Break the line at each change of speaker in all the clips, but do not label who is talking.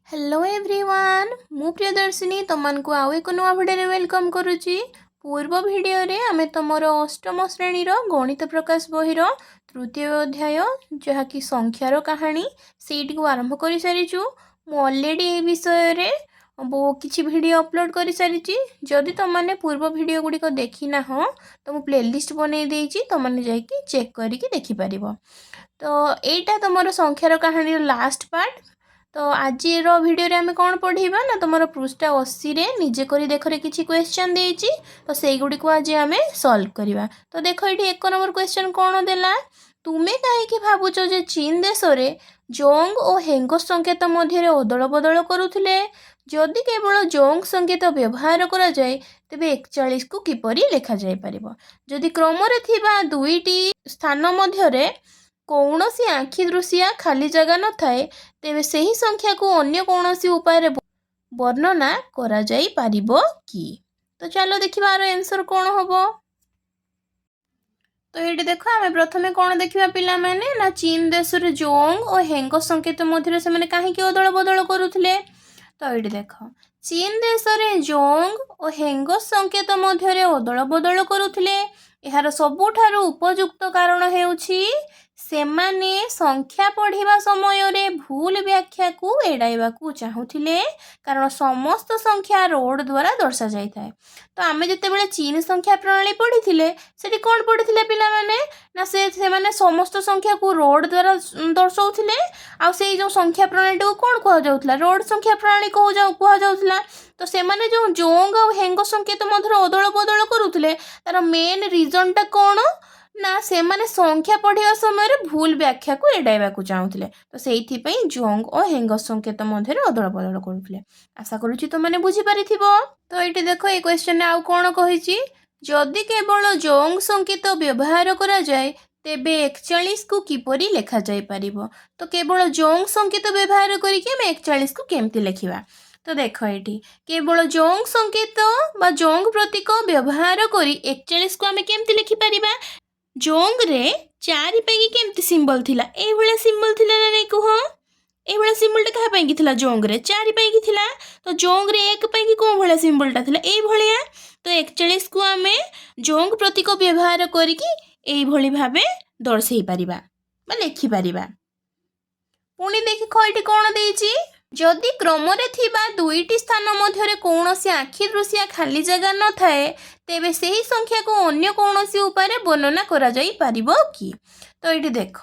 Hello everyone मु प्रियदर्शिनी तुमको आउ एक नुआ भिडियो वेलकम करुच्ची। पूर्व भिडियो रे आमे तुमर अष्टम श्रेणीर गणित प्रकाश बहिर तृतीय अध्याय जहाँकि संख्यार कहानी सेठी को आरंभ कर सारीचु। मु ऑलरेडी ए विषय रे किछि वीडियो अपलोड कर सारी। जदि तुमने पूर्व वीडियो गुड़िक देखी ना हो तो मु प्लेलिस्ट बनई देछि, तुमने जाइए चेक करके देखि परिबो। तो एटा तुमर संख्यार कहानी लास्ट पार्ट। तो आज वीडियो रे आमे कौन पढ़ीबा ना तुम पृष्ठा 80 रे निजे करी देखरे किछि क्वेश्चन देछि, तो सेई गुडी को आज आमे सॉल्व करिबा। तो देखो एठी एक नंबर क्वेश्चन कौन देला, तुमे काहे कि भाबुचो जे चीन देश रे जोंग और हेंगो संकेत मध्य अदल बदल करुथिले। जदि केवल जोंग संकेत व्यवहार करा जाए तेबे 41 को किपरि लेखा जाय परिबो। जदि क्रम रे थिबा दुईटी स्थान मध्य रे कौनसी आखि दृश्य खाली जगह न थाए तेबे सही संख्या को अन्य कौनसी उपाय रे वर्णना करा जाई पारिबो कि। तो चलो देखिबा आरो आंसर कौन होबो। तो ये देखो आमे प्रथमे कौन देखिबा पिला माने ना चीन देश रे जोंग और हेंगो संकेत मध्य से माने काहे कि अदल बदल करुथिले। तो ये देखो चीन देश रे जोंग और हेंगो संकेत मध्य अदल बदल करुथिले। यार सबुठारु उपयुक्त कारण हेउछि सेमाने संख्या पढ़िबा समय रे भूल व्याख्या को एड़ाइबा को चाहुथिले, कारण समस्त संख्या रोड द्वारा दर्शा जाय थाए। तो आमे जते बेले चीन संख्या प्रणाली पढ़ी थिले सेठी कोन पढ़ी थिले पिला माने ना से माने समस्त संख्या को रोड द्वारा दर्शाउथिले। आ से जो संख्या प्रणाली को कोन कह जाउथला, रोड संख्या प्रणाली को कह जाउथला। तो से माने जो जोंग और हेंगो संकेत मध्य अदल बदल करुथिले तार मेन रीजन टा कोन ना से माने संख्या पढ़िया समय रे भूल व्याख्या को एड़ाइबा को चाहुथिले। तो सेइथि पई जोंग और हेंगो संकेत मध्य अदल बदल करुथिले। आशा करूची तो माने बुझी पारिथिबो। तो एठी देखो ए क्वेश्चन आउ कोन कहिची, जदि केवल जोंग संकेत व्यवहार करा जाए तेबे 41 को किपरि लेखा जाय परिबो। तो केवल जोंग संकेत व्यवहार करिके हम 41 को केमति लेखिबा। तो देखो एठी केवल जोंग संकेत बा जोंग प्रतीक व्यवहार करी 41 को आमे केमति लिखि परिबा। जोंग रे 4 पैकी केमति सिंबल थिला, ए भला सिंबल थिला ना नै कहो। ए भला सिंबल टा कहा पैकी थिला, जोंग रे 4 पैकी थिला। तो जोंग रे 1 पैकी कोन भला सिंबल टा थिला, ए भलिया। तो 41 को आमे जोंग प्रतीक व्यवहार करिकि ए भली भाबे दर्शेई परिबा बा लेखि परिबा। पुणी देखि खइटी कोन देइची, जदि क्रम रे थिबा दुईटी स्थान मध्य रे कौनसी आखि दृश्य खाली जगह न थाए तेबे सही संख्या को अन्य कौनसी उपाय रे वर्णना करा जाई पारिबो कि। तो ये देख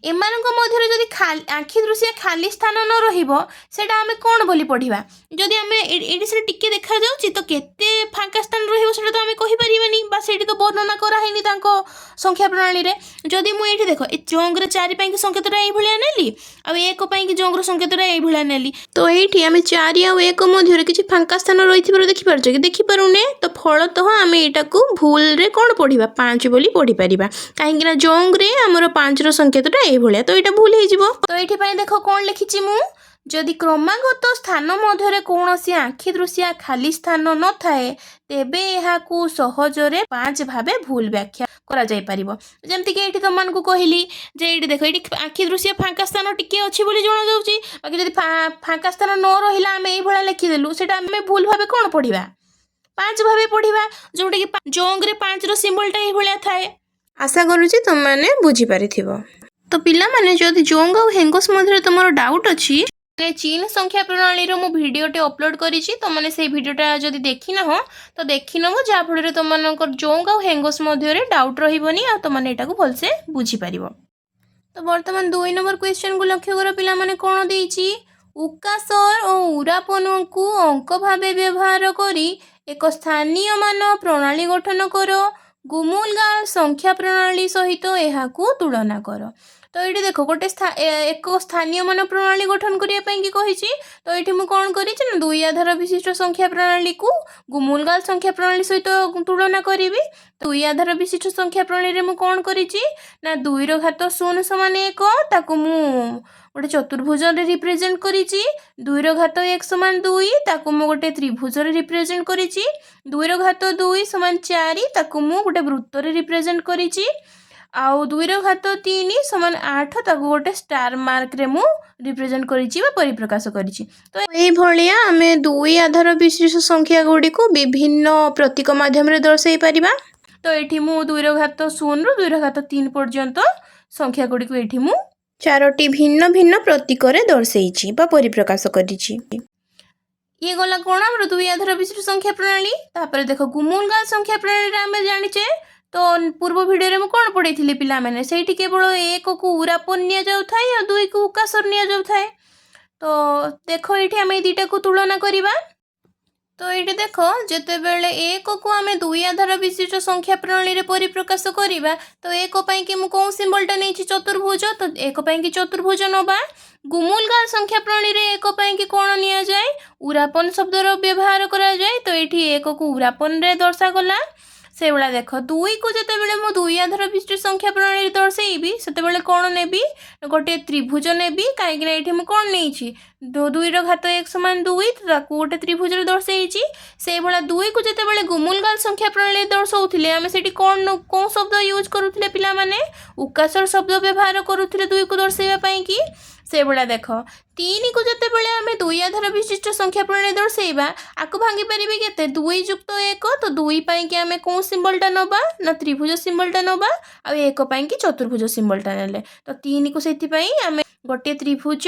एमानक मध्य जदि आखि दृश्य खाली स्थान न रहिबो सेटा आमे कोन बोली पढ़िबा। जदि आमे एडी से टिके देखा जाउची तो केते फांका स्थान रहिबो सेटा तो आमे कहि परिबानी, बा सेठी तो वर्णना करा हैनी तांको संख्या प्रणाली रे। जदि मु एठी देखो ए जोंग रे 4 पैकी संकेतटा एई भलिया नेली आ 1 पैकी जोंग रो संकेतटा एई भलिया नेली। तो एठी आमे 4 आ 1 मध्य रे किछि फांका स्थान रहिथिबार देखि पारछो कि देखि पारुने। तो फलतः आमे एटा को भूल रे कोन पढ़िबा 5 बोली पढ़ी परिबा, काहेकि ना जोंग रे हमर 5 रो संकेतटा एई भलिया। तो एटा भूल हे जिवो। तो एठी पय देखो कोन लिखिछि मु, जदि क्रमागत स्थान मध्य कौनसी आखि दृश्य खाली स्थान न थाए तेबे एहाकू सहजरे 5 भाबे भूल व्याख्या करा जाय परिबो। जेमति कि एठी तमन को कहिली जे एठी देखो एठी आखि दृश्य फांका स्थान टिके अछि बोली जणा जाउची, बाकी जदि फांका स्थान न रहिला आमे एई भला लिखि देलु सेटा आमे भूल भाबे कोन पढ़िबा 5 भाबे पढ़िबा, जोटा कि जोंग रे 5 रो सिंबल टा एई भला थाए। आशा करूची तुम माने बुझी पारिथिबो। तो पिला माने जदि जोंग और हेंगोस मध्य तुमरो डाउट अछि चीन संख्या प्रणाली रो मु वीडियोटे अपलोड करिछि, तो माने से वीडियोटा जदि देखि ना हो तो देखि नबो, जा फଳରେ तुम मानकर जोंग और हेंगोस मध्य रे डाउट रहिबोनी आ तुम माने एटा को भलसे बुझी पारिबो। तो वर्तमान 2 नंबर क्वेश्चन को लक्ष्य करो पिला माने कोन देइछि, उकासर और उरापन को अंक भाबे व्यवहार करी एक स्थानीय मान प्रणाली गठन करो, गुमुलगाल संख्या प्रणाली सहित एहाकू तुलना करो। तो ये देखो गोटे एक स्थानीय मान प्रणाली गठन करने की कही। तो ये मुझे कौन कर 2 आधार विशिष्ट संख्या प्रणाली को गुमुलगाल संख्या प्रणाली सहित तुलना करी। 2 आधार विशिष्ट संख्या प्रणाली में कौन करी ना 2 रो घात 0 समान 1 ताकू मु गोटे चतुर्भुज रिप्रेजेंट करी। 2 रो घात 1 समान 2 ताकू मु गोटे त्रिभुज रिप्रेजेंट करी। 2 रो घात 2 समान 4 ताकू मु गोटे वृत्त रिप्रेजेंट करी। आउ 2 ର ଘାତ 3 ସମାନ 8 ତାକୁ ଗୋଟେ ଷ୍ଟାର ମାର୍କରେ ମୁଁ ରିପ୍ରେଜେଣ୍ଟ କରିଛି ବା ପରିପ୍ରକାଶ କରିଛି। ତ ଏଇଭଳିଆ ଆମେ 2 ଆଧାର ବିଶିଷ୍ଟ ସଂଖ୍ୟା ଗୁଡ଼ିକୁ ବିଭିନ୍ନ ପ୍ରତୀକ ମାଧ୍ୟମରେ ଦର୍ଶାଇ ପାରିବା। ତ ଏଠି ମୁଁ 2 ର ଘାତ 0 ରୁ 2 ର ଘାତ 3 ପର୍ଯ୍ୟନ୍ତ ସଂଖ୍ୟା ଗୁଡ଼ିକୁ ଏଠି ମୁଁ 4ଟି ଭିନ୍ନ ଭିନ୍ନ ପ୍ରତୀକରେ ଦର୍ଶାଇଛି ବା ପରିପ୍ରକାଶ କରିଛି। ये गला कौन आमर 2 आधार विशिष्ट संख्या प्रणाली। तापर देख गुमुलगाल संख्या प्रणाली आम जाचे तो पूर्व भिडियो रे कौन पढ़ी पिला मैंने से केवल 1 को उरापन नि जाउथाय और 2 को उकासर नि जाउथाय। तो देख ये आम दुईटा को तुलना करवा। तो ये देख जिते बेले 1 को आम 2 आधार विशिष्ट संख्या प्रणाली रे परिप्रकाश करवा तो 1 कि मु कौन सिंबलटा नहीं चतुर्भुज तो 1 कि चतुर्भुज नवा। गुमुलगाल संख्या प्रणाली रे 1 कि कौन नि जाए उरापन शब्दर व्यवहार करा जाए। तो ये 1 को उरापन रे दर्शा गला से भाया देख 2 को जिते बेले मु 2 आधार विशिष्ट संख्या प्रणाली दर्शेबी से कौन नेबी गोटे त्रिभुज नेबी कहीं ये कौन नहीं 2 ର ଘାତ 1 ସମାନ 2 ତାକୁ ଗୋଟେ ତ୍ରିଭୁଜରେ ଦର୍ଶାଇଛି। ସେଇ ଭଳିଆ 2 କୁ ଯେତେବେଳେ ଗୁମୁଲଗାଲ ସଂଖ୍ୟା ପ୍ରଣାଳୀ ଦର୍ଶାଉଥିଲେ ଆମେ ସେଠି କୋଉ ଶବ୍ଦ ୟୁଜ୍ କରୁଥିଲେ ପିଲାମାନେ ଉକାସର ଶବ୍ଦ ବ୍ୟବହାର କରୁଥିଲେ 2 କୁ ଦର୍ଶାଇବା ପାଇଁ କି। से भाया देख 3 को जितेबाला आम 2 आधार विशिष्ट संख्या प्रणाली दर्शाइबा आपको भांगी पारे के 2 युक्त 1 तो 2 कि आम कौन सिंबलटा नवा ना त्रिभुज सिंबलटा नवा आ 1 कि चतुर्भुज सिंबलटा नेले। तो 3 को से आम गोटे त्रिभुज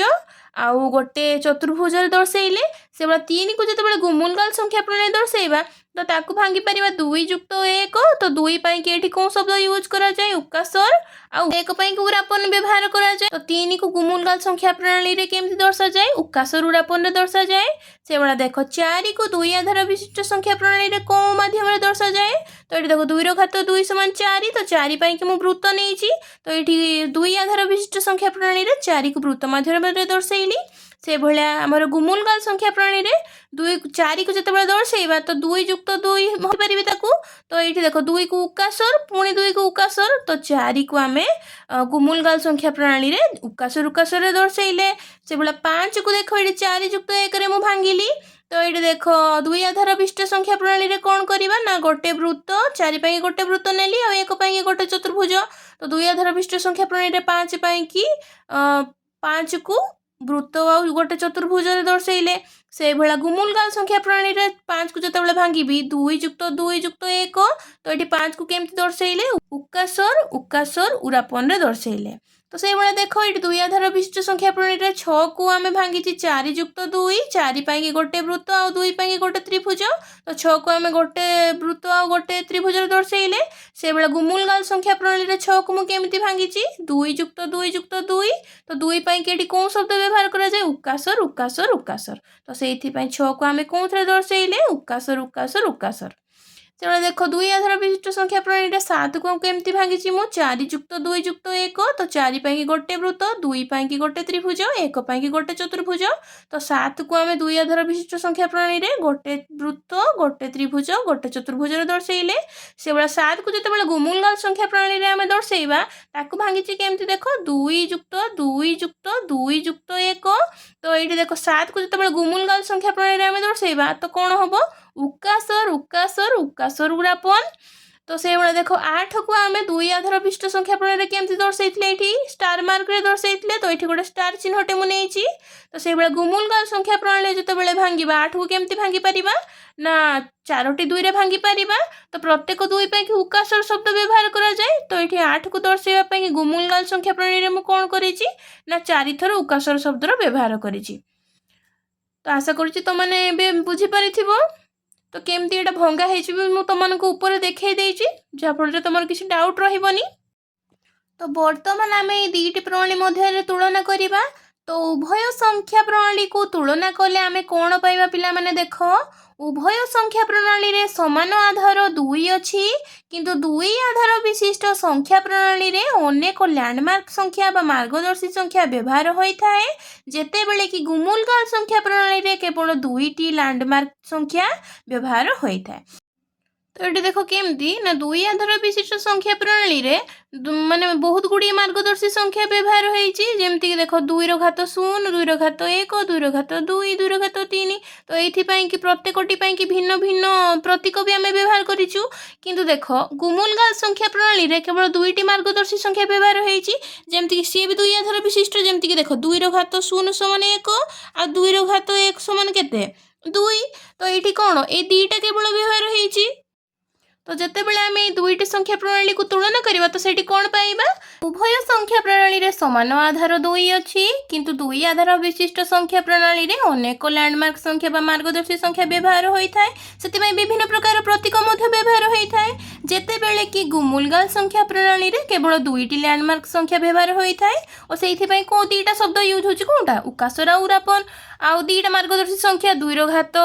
आउ गोटे चतुर्भुज दर्शाइले से भाया 3 को जितेबाला गुमुलगाल संख्या प्रणाली दर्शाइबा तो ताकू भांगी पारिबा 2 युक्त 1 तो 2 कि एठी कौन शब्द यूज करा जाए उकासर आउ 1 कि उरापन व्यवहार करा जाए। तो 3 को गुमुलगाल संख्या प्रणाली रे केमती दर्शा जाए उकासर उरापन रे दर्शा जाए। से भाया देख 4 को 2 आधार विशिष्ट संख्या प्रणाली रे कौ माध्यम रे दर्शा जाए। तो ये देख 2 ର ଘାତ 2 समान 4 तो 4 कि मु वृत्त नहीं तो ये 2 आधार विशिष्ट संख्या प्रणाली रे 4 को वृत्त माध्यम रे दर्शाइली। से भाया आमर गुमुलगाल संख्या प्रणाली रे 4 को जिते दर्शाइबा तो 2 युक्त 2 पारे ताकू। तो ये देख 2 को उकासर पुणी 2 को उकासर तो 4 को आम गुमुलगाल संख्या प्रणाली रे उकासर उकासर रे दर्शाइले। से भाया 5 को देख ये 4 युक्त 1 रे मु भांगिली। तो ये देख 2 आधार विशिष्ट संख्या प्रणाली रे कौन करवा ना गोटे वृत्त 4 पाई गोटे वृत्त नेली और 1 पाई गोटे चतुर्भुज। तो 2 आधार विशिष्ट संख्या प्रणाली रे 5 पाई कि 5 को वृत्त आ गोटे चतुर्भुज दर्शाइले। से भाया गुमुलगाल संख्या प्रणाली रे 5 को जिते भांगी 2 युक्त 1 तो ये 5 को केमती दर्शाइले उकासर उकासर उरापन रे दर्शाइले। तो से भाया देख ये 2 आधार विशिष्ट संख्या प्रणाली रे 6 को आम भांगी 4 युक्त 2 4 पाई गोटे वृत्त आ 2 पाई गोटे त्रिभुज। तो 6 को आम गोटे वृत्त आ गोटे त्रिभुज दर्शाइले। से भाया गुमुलगाल संख्या प्रणाली रे 6 को मु केमती भांगी 2 युक्त 2 तो 2 पाई कि कौन शब्द व्यवहार करा जाए उकासर उकासर उकासर। तो से 6 को आम कौन थे दर्शाइले उकासर उकासर उकासर। से देख 2 आधार विशिष्ट संख्या प्रणाली 7 को केमती भांगी मु 4 युक्त 2 युक्त 1 तो 4 पाई गोटे वृत्त 2 पाई गोटे त्रिभुज 1 पाई गोटे चतुर्भुज। तो 7 को आम 2 आधार विशिष्ट संख्या प्रणाली रे गोटे वृत्त गोटे त्रिभुज गोटे चतुर्भुज दर्शाइले। से भाया 7 को जिते गुमुलगाल संख्या प्रणाली रे आम दर्शाइबा ताकू भांगी केमती देख 2 युक्त 2 युक्त 1 तो ये देख 7 को जिते गुमुलगाल संख्या प्रणाली रे आम दर्शाइबा तो कौन हम उकासर उकासर उकासर उरापन। तो से भाया देख 8 को आम 2 आधार विशिष्ट संख्या प्रणाली केमती दर्शाइले ये स्टार मार्क रे दर्शाइले। तो ये गोटे स्टार चिन्हटे मुझे तो से भाया गुमुलगाल संख्या प्रणाली जिते भांगा 8 को केमती भांगी पारिबा ना 4टी 2 रे भांगी पारिबा। तो प्रत्येक 2 पाई उकासर शब्द व्यवहार करा जाए। तो ये 8 को दर्शाइबा पाई गुमुलगाल संख्या प्रणाली रे मु कौन करिछि ना 4 थर उकासर शब्दर व्यवहार करिछि। तो आशा करुछि तुमने एबे बुझी पारिथिबो। तो केमती एटा भंगा हेछि मु तुमनको ऊपर देखै देछि जाफल तुम किसी डाउट रहिबनी। तो बर्तमान आम ये 2टी प्रणाली मध्य तुलना करवा। तो उभय संख्या प्रणाली को तुलना कले आम कौन पाइबा पिला माने देख उभय संख्या प्रणाली रे समान आधार 2 अच्छी किंतु 2 आधार विशिष्ट संख्या प्रणाली रे अनेक लैंडमार्क संख्या बा मार्गदर्शी संख्या व्यवहार होता है जेते बेले कि गुमुलगाल संख्या प्रणाली रे केवल 2टी लैंडमार्क संख्या व्यवहार होता है। तो ये देख केमती ना दुई आधार विशिष्ट संख्या प्रणाली रे माने बहुत गुड़ी मार्गदर्शी संख्या व्यवहार होमती देख 2 रो घात 0 2 रो घात 1 2 रो घात 2 2 रो घात 3 तो ये प्रत्येकटी कि भिन्न भिन्न प्रतीक भी आम व्यवहार करूँ किंतु देख गुमुलगाल संख्या प्रणाली रे केवल 2टी मार्गदर्शी संख्या व्यवहार होमती सी भी 2 आधार विशिष्ट जमती देख 2 रो घात 0 समान 1 आ 2 रो घात 1 समान केते 2 तो ये कौन ये दीटा केवल व्यवहार होती तो जितेबाला आम दुईटी संख्या प्रणाली को तुलना करवा तो सेठी कौन पाइबा उभय संख्या प्रणाली रे समान आधार 2 अच्छी किंतु 2 आधार विशिष्ट संख्या प्रणाली रे अनेक लैंडमार्क संख्या बा मार्गदर्शी संख्या व्यवहार होता है से विभिन्न प्रकार प्रतीक व्यवहार होता है जितेबेले कि गुमुलगाल संख्या प्रणाली रे केवल 2टी लैंडमार्क संख्या व्यवहार होता है और से कौ 2टा शब्द यूज होची कोनटा उकासरा उरापन आउ 2टा मार्गदर्शी संख्या 2 रो घात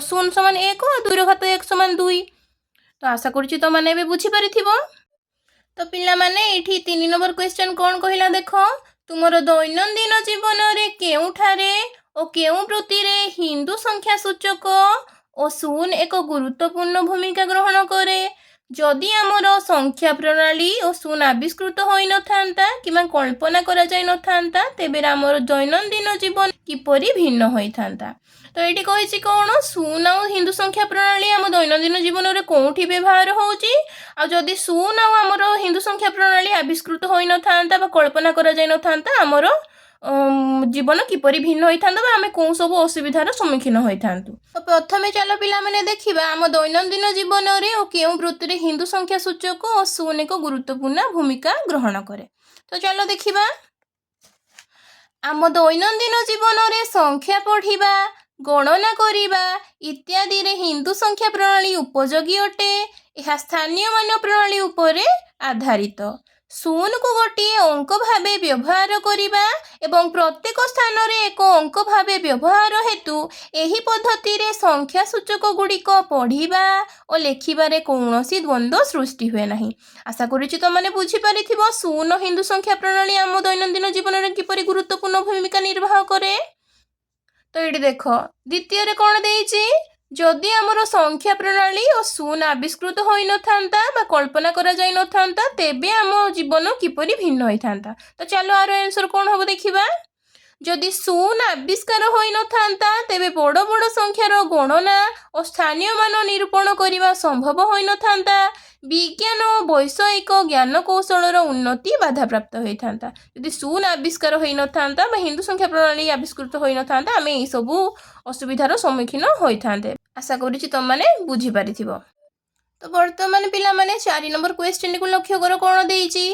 0 समान 1 और 2 रो घात 1 समान 2 तो आशा करुच्ची तो मैंने भी बुझीपार तो पिला माने ये 3 नंबर क्वेश्चन कौन कहला देख तुमर दैनंदिन जीवन में केउठारे और केउ वृत्ति रे हिंदू संख्या सूचक और शून्य एक गुरुत्वपूर्ण भूमिका ग्रहण करे जदि आमर संख्या प्रणाली और शून्य आविष्कृत हो न था कि कल्पना करा जाय न था तेबे आमर दैनंदिन जीवन किपरि भिन्न होता तो ये कही कौन शून्य और हिंदू संख्या प्रणाली आम दैनंदिन जीवन में कौटी व्यवहार होदि शून्य आमर हिंदू संख्या प्रणाली आविष्कृत हो न था कल्पना करा जाय न था आमर जीवन किपरि भिन्न होता आम कौन सब असुविधार सम्मुखीन होता तो प्रथम चलो पिला माने देखिबा आम दैनंदिन जीवन में और केउ वृत्ति हिंदू संख्या सूचक और शून्य एक गुरुत्वपूर्ण भूमिका ग्रहण करे तो चलो देखिबा आम दैनंदिन जीवन में संख्या पढ़िबा गणना करिबा इत्यादि रे हिंदू संख्या प्रणाली उपयोगी अटे यह स्थानीय मान प्रणाली उपरे आधारित शून्य को गोटे अंक भावे व्यवहार करिबा एवं प्रत्येक स्थान रे एक अंक भावे व्यवहार हेतु एही पद्धति रे संख्या सूचक गुड़िक पढ़िबा और लेखिबारे कौनसी द्वंद्व सृष्टि हुए नहीं आशा करुच्ची तो मैंने बुझीपारिथिबो शून्य हिंदू संख्या प्रणाली आम दैनंदिन जीवन में किपरि गुरुत्वपूर्ण भूमिका निर्वाह करे तो ये देख द्वितीय रे कौन देइछि जदि आमर संख्या प्रणाली और शून्य आविष्कृत हो न था कल्पना करा जाय न था तेबे आम जीवन किपरि भिन्न होता तो चलो आर आंसर कौन हम देखिबा जदि शून्य आविष्कार हो न था तेबे बड़ बड़ संख्यार गणना और स्थानीय मान निरूपण करने संभव हो न था विज्ञान और वैषयिक ज्ञान कौशल उन्नति बाधा प्राप्त होता जदि शून्य आविष्कार हो न था हिंदू संख्या प्रणाली आविष्कृत हो न था आम यही सब असुविधार सम्मुखीन होता आशा करुच्ची तुम मैंने बुझीपार तो बर्तमान पिला माने 4 नंबर क्वेश्चन को लक्ष्य कर कौन देइछि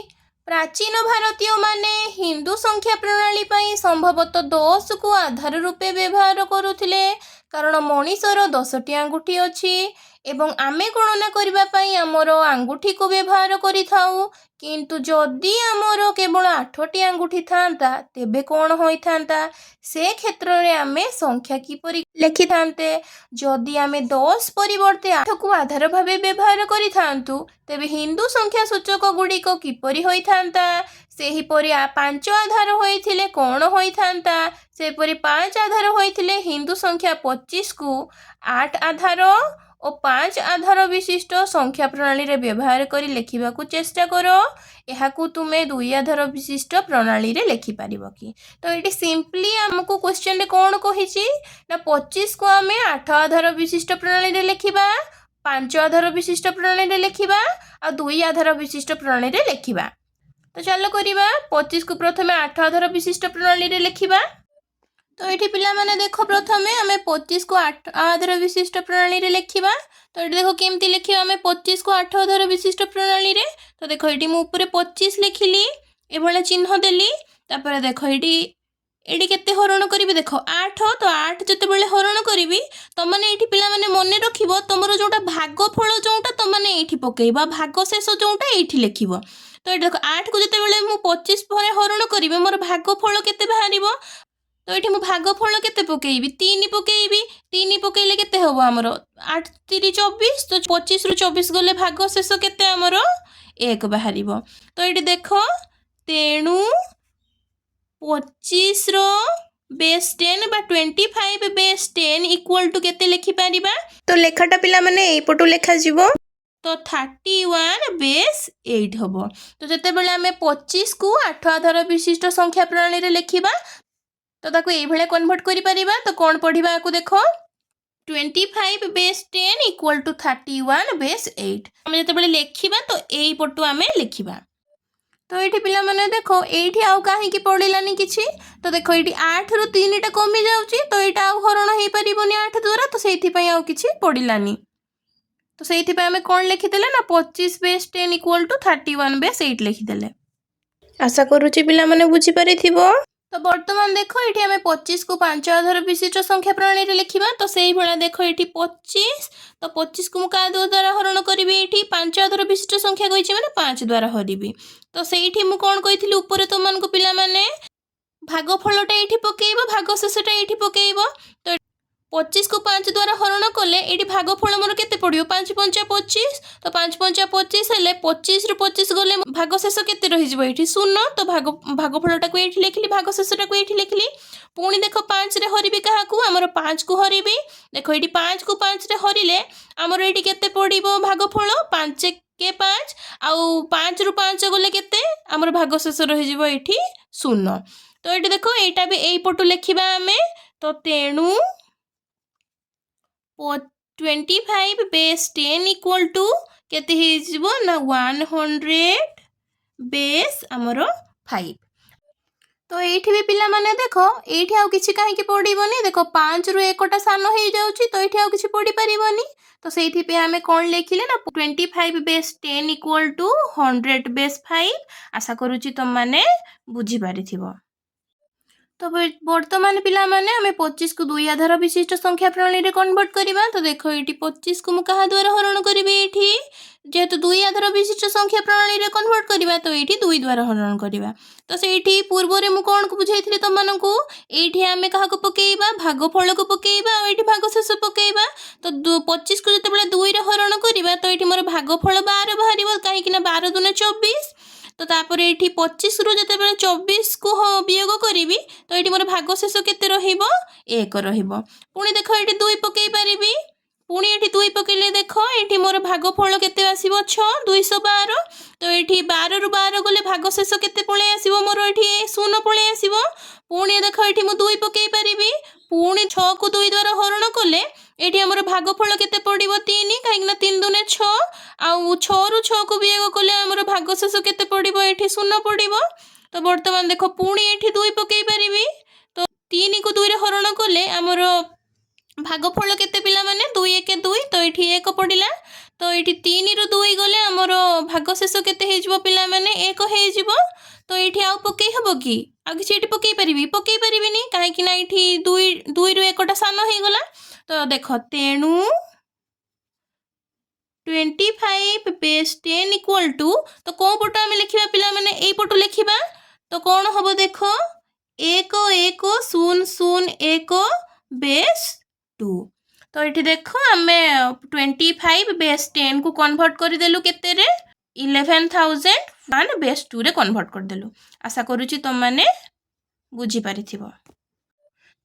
प्राचीन भारतीय माने हिंदू संख्या प्रणाली पाई संभवतः 10 को आधार रूपे व्यवहार करुथिले कारण मनीषर 10टी आंगुठी अच्छी एवं आमे गणना करबा पाई आमर आंगुठी को व्यवहार करिथाउ किंतु जदि आमर केवल 8टी आंगुठी थांता तेबे कौन होइथांता से क्षेत्र रे आमे संख्या किपरि लिखि थांते जदि आमे 10 परिवर्ते 8 को आधार भावे व्यवहार करिथांतु तेबे हिंदू संख्या सूचक गुड़िक किपरि होइथांता सेही परि 5 आधार होइथिले कौन होइथांता से परि 5 आधार होइथिले हिंदू संख्या 25 को 8 आधार और 5 आधार विशिष्ट संख्या प्रणाली रे व्यवहार करी लेखिबा को चेष्टा करो यहाकू तुमे 2 आधार विशिष्ट प्रणाली रे लेखि पारिबो कि तो ये सिंपली हमको क्वेश्चन रे कौन कहिछि ना 25 को आमे 8 आधार विशिष्ट प्रणाली रे लेखिबा 5 आधार विशिष्ट प्रणाली रे लेखिबा और 2 आधार विशिष्ट प्रणाली रे लेखिबा तो चलो करिबा 25 को प्रथमे 8 आधार विशिष्ट प्रणाली रे लेखिबा तो ये पिला माने देखो प्रथमे आमे 25 को 8 आधार विशिष्ट प्रणाली रे लेखिबा तो ये देखो केमती लिखिबा आमे 25 को 8 आधार विशिष्ट प्रणाली रे तो देखो ये मु ऊपर 25 लिखिली ए भला चिन्ह देली तापर देखो ये केते हरण करी देखो 8 तो 8 जते बेले हरण करी तो माने ये पिला माने मने रखिबो तमरो जोटा भागफल जोटा तो माने एठी पकेइबा भाग शेष जोटा एठी लिखिबो तो ये देखो 8 को जते बेले मु 25 परे हरण करी मोर भागफल केते बाहरिबो तो ये मु भागफल केते पकेइबी 3 पकेइबी 3 पकेइले केते हबो हमरो 8 3 24 तो 25 रु 24 गले भाग शेष केते हमरो 1 बाहरिबो तो ये देखो तेणु 25 रो बेस 10 बा 25 बेस 10 इक्वल टू केते लिखि पारिबा तो लेखाटा पिला माने एई पटु लेखा जीवो तो 31 बेस 8 हम। तो जितेबाला आम 25 को 8 आधार विशिष्ट संख्या प्रणाली रे लिखिबा तो ताको एई भले कन्वर्ट करि परिबा। तो कोन पढिबा आकु देखो 25 बेस 10 इक्वल टू 31 बेस 8 आम जितेबाला लिखिबा तो एई पटु आमे लिखिबा। तो ये पिला माने देखो ये आउ कहीं पड़ानी किसी। तो देखो ये 8 रु 3 टा कमी जाऊँगी तो यहाँ आउ हरण हो पारनी 8 द्वारा। तो से किसी पड़ानी तो से आम कौन लिखिदेले ना 25 बेस 10 इक्वल टू 31 बेस 8 लिखिदेले। आशा करुच्ची पिला माने बुझी पारिथिबो। तो बर्तमान देखो ये आम 25 को 5 आधार विशिष्ट संख्या प्रणाली लिखा। तो से भाया देखो ये 25 तो 25 को क्या द्वारा हरण करी ये 5 आधार विशिष्ट संख्या कही मैंने 5 द्वारा हरबी। तो से मुझे कौन कही ऊपर तुमको पिला माने भागफलटा ये पकेब भाग शेषटा ये पकेब। तो 25 को 5 द्वारा हरण कले ये भागफल मोर के पड़ो 5 5 25। तो 5 5 25 हेल्ले 25 रु 25 गले भाग शेष के रही ये 0। तो भागफलटा को ये लिखिली भाग शेषटा को ये लिखिली। पुणी देख 5 रे हरबी क्या आमर 5 को हरबी। देखो ये 5 को 5 रे हरिले आमर ये के पड़ो भागफल 5 के 5 आउ 5 रु 5 गले के आमर भाग शेष रही ये 0। तो ये देखो यहाँ भी यही पटु लिखा आम। तो तेणु 25 बेस 10 इक्वल टू केते ना 100 बेस आमर 5। तो ये भी पिला माने देखो ये आउ किसी कहीं पड़ोनी। देखो 5 रु 1टा सान हो जाऊँगी तो ये आउ किसी पड़ी पारनी। तो से आम कौन लिखिले ना 25 बेस 10 इक्वल टू 100 बेस 5। आशा करुच्ची तुम मैंने बुझी पारिथिबो। तो वर्तमान पिला माने आमे 25 को 2 आधार विशिष्ट संख्या प्रणाली रे कन्वर्ट करिबा। तो देखो ये 25 को मु कहा द्वारा हरण करिबे ये जेहेतु 2 आधार विशिष्ट संख्या प्रणाली रे कन्वर्ट करिबा। तो ये 2 द्वारा हरण करिबा। तो से पूर्व रे मु कोन को बुझाइथिले तुम मानकू ये आमे कहा को पकेइबा भागफल को पकेइबा और ये भाग शेष पकेइबा। तो 25 को जते बेले 2 रे हरण करिबा तो ये मोर भागफल 12 बाहरिबो काहे कि ना 12 दुने 24। तो तापर ये 25 रु जते बेले 24 को वियोग करी तो ये मोर भाग शेष केते रहिबो 1 रहिबो। पुणी देखो ये 2 पकई पारिबी पुणी ये 2 पकेले देखो ये मोर भागफल केते आसीबो 6 212। तो ये 12 रु 12 गले भाग शेष केते पळे आसीबो मोर ये 0 पळे आसीबो। पुणी देखो ये मु 2 पकई पारिबी पुणी 6 को 2 द्वारा हरण कले ये आमर भागफल केते पड़िबो 3 कहीं 3 दुने 6 आउ 6 रु 6 को वियोग कले आमर भाग शेष केते पड़िबो ये 0 पड़िबो। तो वर्तमान देखो पुणी ये 2 पकई पारिबी। तो 3 को 2 रे हरण कले आमर भागफल केते पिला माने 2 1 2 तो ये 1 पड़िला। तो ये 3 रु 2 गले आमर भाग शेष केते हेजिबो पिला माने 1 हेजिबो। तो ये आउ पकई हबो कि आ किछि ये पकई पारिबिनी काहे कि ना ये 2 रु 1टा सान हो गला। तो देख तेणु 25 बेस 10 इक्वल टू तो कौन पटो आम लिखा पिला माने यही पटो लिखा। तो कौन हम देख 1 1 0 0 1 बेस 2। तो ये देख आम 25 बेस 10 को कन्वर्ट करदेलु केते 11,001 बेस 2 रे कन्वर्ट करदेलु। आशा करुच्ची तुम मैंने बुझी पारिथिबो।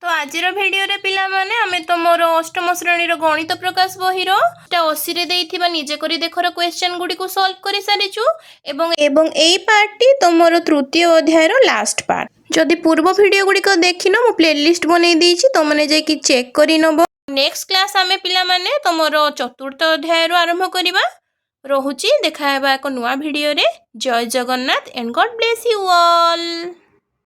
तो आज भिडियो रे पिला माने आमे तुमर अष्टम श्रेणी गणित प्रकाश बही 80 रे देइथिबा निजेकरी देखर क्वेश्चन गुडी को सॉल्व करि सारिचु एवं एई पार्टी तुमर तृतीय अध्याय रो लास्ट पार्ट। जदि पूर्व भिडियो गुडी को देखिनो मु प्लेलिस्ट बनै देइछि तो माने जे कि चेक करि नबो। नेक्स्ट क्लास आमे पिला माने तुमर चतुर्थ अध्याय रो आरंभ करिबा। रहुची देखा हेबा एक नुवा भिडियो रे। जय Jagannath and God bless you all.